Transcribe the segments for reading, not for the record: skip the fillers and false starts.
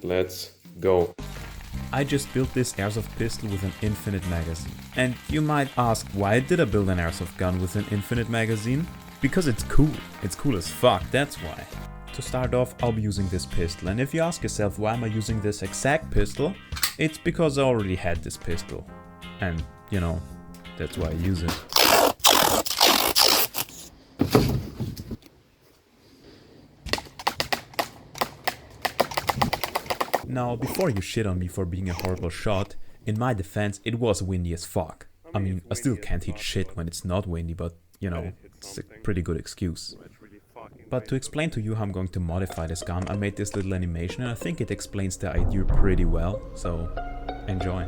and let's go. I just built this airsoft pistol with an infinite magazine. And you might ask, why did I build an airsoft gun with an infinite magazine? Because it's cool. It's cool as fuck, that's why. To start off, I'll be using this pistol, and if you ask yourself why am I using this exact pistol, it's because I already had this pistol. And, you know, that's why I use it. Now, before you shit on me for being a horrible shot, in my defense, it was windy as fuck. I mean, I still can't hit shit when it's not windy, but, you know, it's a pretty good excuse. But to explain to you how I'm going to modify this gun, I made this little animation and I think it explains the idea pretty well, so enjoy.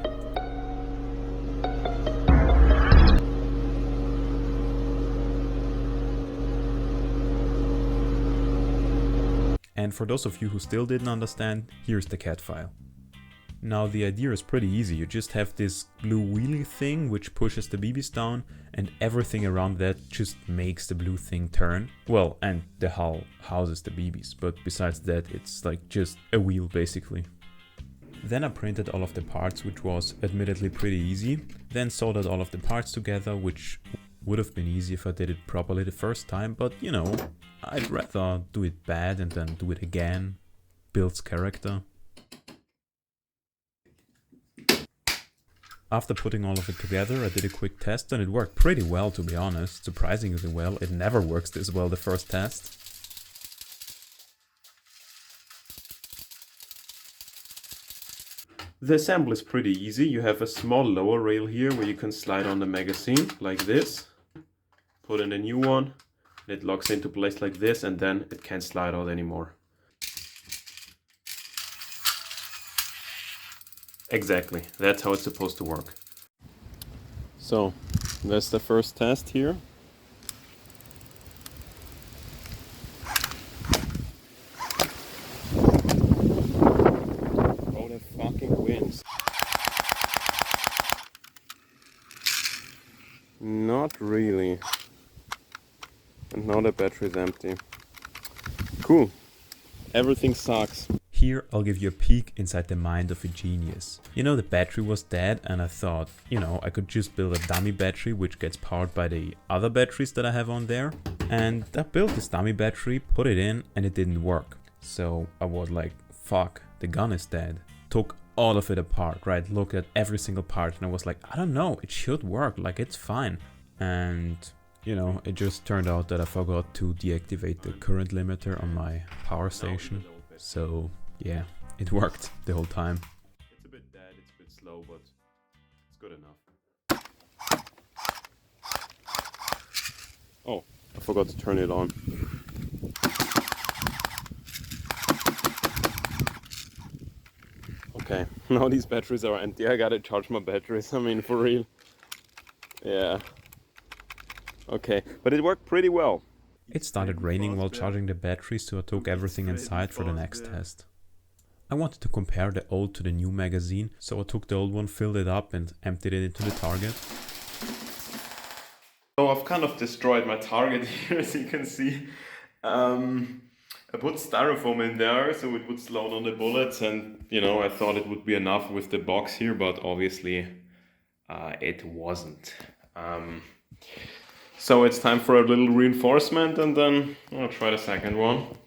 And for those of you who still didn't understand, here's the CAD file. Now the idea is pretty easy, you just have this blue wheelie thing which pushes the BBs down and everything around that just makes the blue thing turn. Well, and the hull houses the BBs, but besides that it's like just a wheel basically. Then I printed all of the parts, which was admittedly pretty easy, then soldered all of the parts together, which would have been easy if I did it properly the first time, but you know, I'd rather do it bad and then do it again. Builds character. After putting all of it together, I did a quick test and it worked pretty well, to be honest. Surprisingly well. It never works this well the first test. The assembly is pretty easy. You have a small lower rail here where you can slide on the magazine like this. Put in a new one. It locks into place like this and then it can't slide out anymore. Exactly, that's how it's supposed to work. So, that's the first test here. Oh, the fucking winds. Not really. And now the battery's empty. Cool. Everything sucks. Here I'll give you a peek inside the mind of a genius. You know, the battery was dead and I thought, you know, I could just build a dummy battery which gets powered by the other batteries that I have on there. And I built this dummy battery, put it in, and it didn't work. So I was like, fuck, the gun is dead. Took all of it apart, right? Looked at every single part and I was like, I don't know, it should work, like it's fine. And you know, it just turned out that I forgot to deactivate the current limiter on my power station. So yeah, it worked the whole time. It's a bit dead, it's a bit slow, but it's good enough. Oh, I forgot to turn it on. Okay, now these batteries are empty. I gotta charge my batteries, I mean, for real. Yeah. Okay, but it worked pretty well. It started raining while charging the battery, so I took everything inside for the next test. I wanted to compare the old to the new magazine, so I took the old one, filled it up and emptied it into the target. So I've kind of destroyed my target here, as you can see. I put styrofoam in there so it would slow down the bullets, and you know, I thought it would be enough with the box here, but obviously it wasn't. So it's time for a little reinforcement and then I'll try the second one.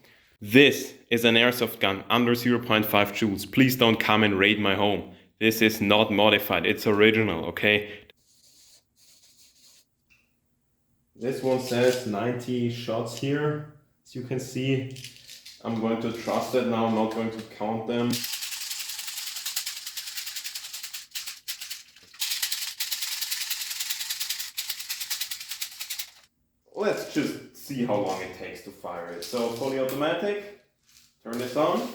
This is an airsoft gun under 0.5 joules. Please don't come and raid my home. This is not modified, it's original, okay? This one says 90 shots here. As you can see, I'm going to trust it now, I'm not going to count them. Let's just see how long it takes to fire it. So fully automatic, turn this on.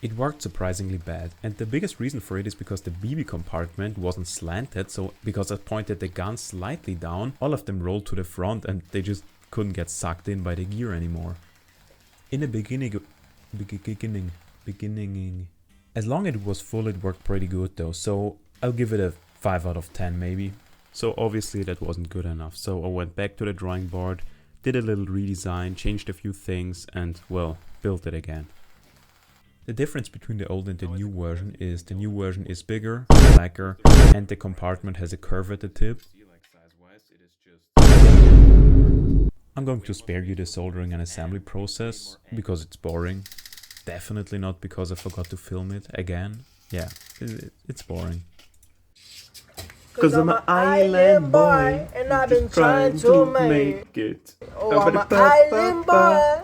It worked surprisingly bad, and the biggest reason for it is because the BB compartment wasn't slanted, so because I pointed the gun slightly down, all of them rolled to the front and they just couldn't get sucked in by the gear anymore. In the beginning, as long as it was full, it worked pretty good though, so I'll give it a 5 out of 10 maybe. So obviously that wasn't good enough, so I went back to the drawing board, did a little redesign, changed a few things and, well, built it again. The difference between the old and the new version is the new version is bigger, blacker, and the compartment has a curve at the tip. I'm going to spare you the soldering and assembly process because it's boring. Definitely not because I forgot to film it again. Yeah, it's boring. Cause I'm an island boy, and I've been trying to make it. Oh, I'm an island boy.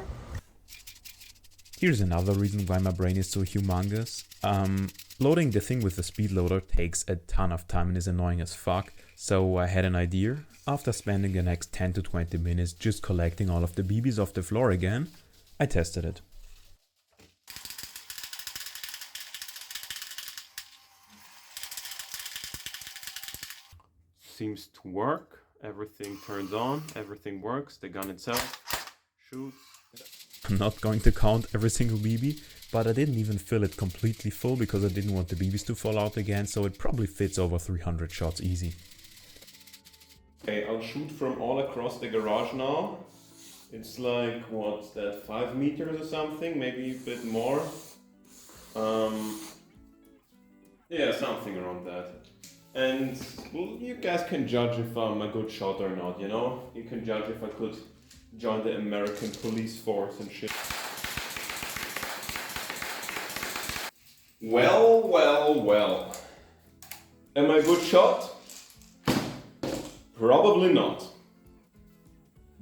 Here's another reason why my brain is so humongous. Loading the thing with the speed loader takes a ton of time and is annoying as fuck, so I had an idea. After spending the next 10 to 20 minutes just collecting all of the BBs off the floor again, I tested it. Seems to work. Everything turns on, everything works, the gun itself shoots. I'm not going to count every single BB, but I didn't even fill it completely full because I didn't want the BBs to fall out again, so it probably fits over 300 shots easy. Okay, I'll shoot from all across the garage now. It's like, what's that, 5 meters or something, maybe a bit more. Yeah, something around that. And well, you guys can judge if I'm a good shot or not, you know? You can judge if I could join the American police force and shit. Well. Am I a good shot? Probably not.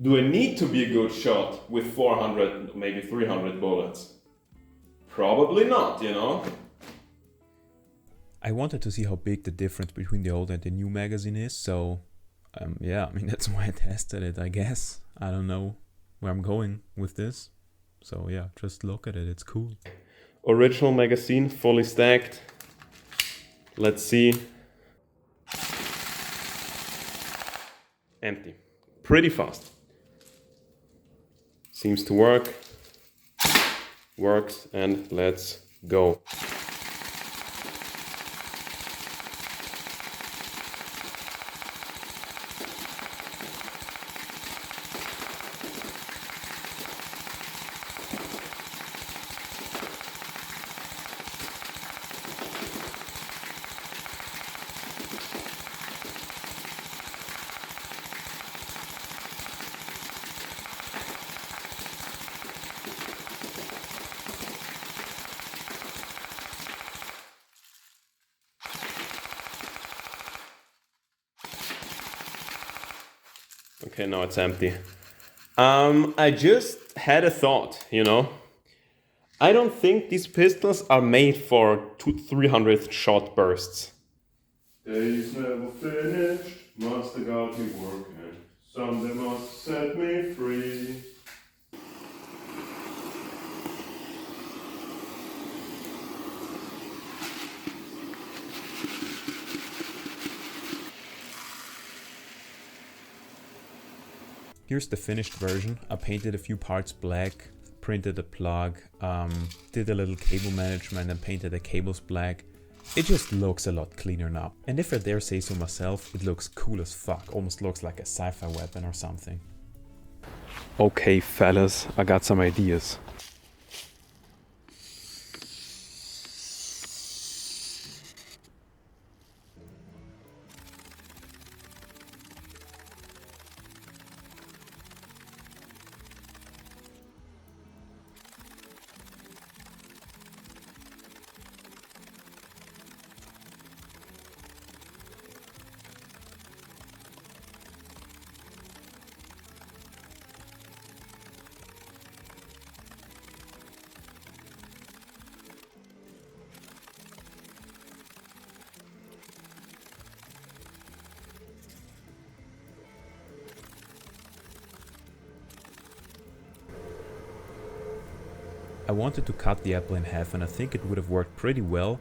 Do I need to be a good shot with 400, maybe 300 bullets? Probably not, you know? I wanted to see how big the difference between the old and the new magazine is, so yeah, I mean that's why I tested it, I guess. I don't know where I'm going with this, so yeah, just look at it, it's cool. Original magazine, fully stacked. Let's see. Empty. Pretty fast. Seems to work. Works, and let's go. Okay, now it's empty. I just had a thought, you know. I don't think these pistols are made for 300 shot bursts. Days never finished, master got me working. Someday must set me free. Here's the finished version. I painted a few parts black, printed a plug, did a little cable management and painted the cables black. It just looks a lot cleaner now. And if I dare say so myself, it looks cool as fuck. Almost looks like a sci-fi weapon or something. Okay, fellas, I got some ideas. I wanted to cut the apple in half and I think it would have worked pretty well,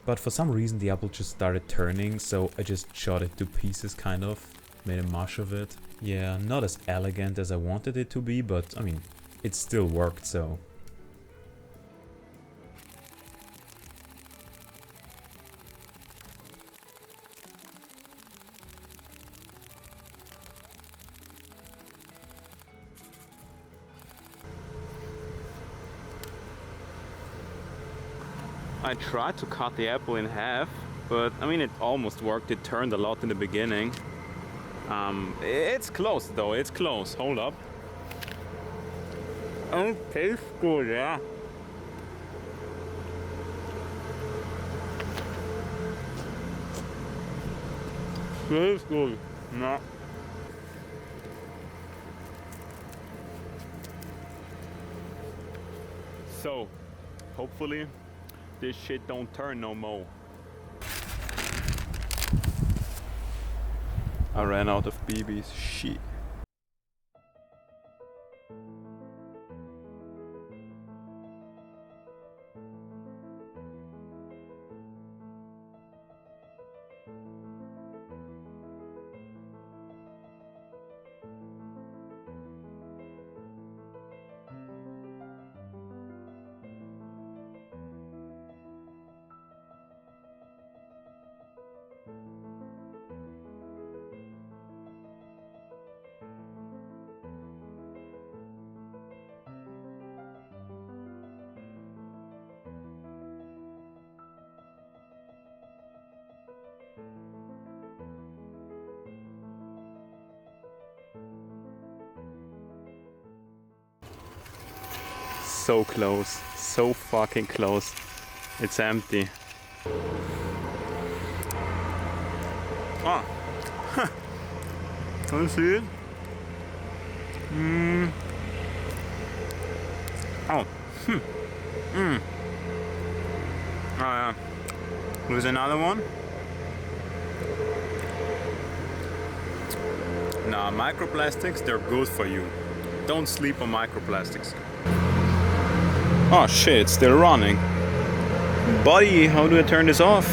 but for some reason the apple just started turning, so I just shot it to pieces kind of, made a mush of it. Yeah, not as elegant as I wanted it to be, but I mean, it still worked, so... I tried to cut the apple in half, but I mean it almost worked. It turned a lot in the beginning. It's close though, it's close. Hold up. Oh, tastes good, yeah. Tastes good. No. So, hopefully this shit don't turn no more. I ran out of BBs. Shit. So close, so fucking close. It's empty. Ah, can you see it? Oh, Oh yeah. There's another one. Nah, microplastics, they're good for you. Don't sleep on microplastics. Oh shit, it's still running. Buddy, how do I turn this off?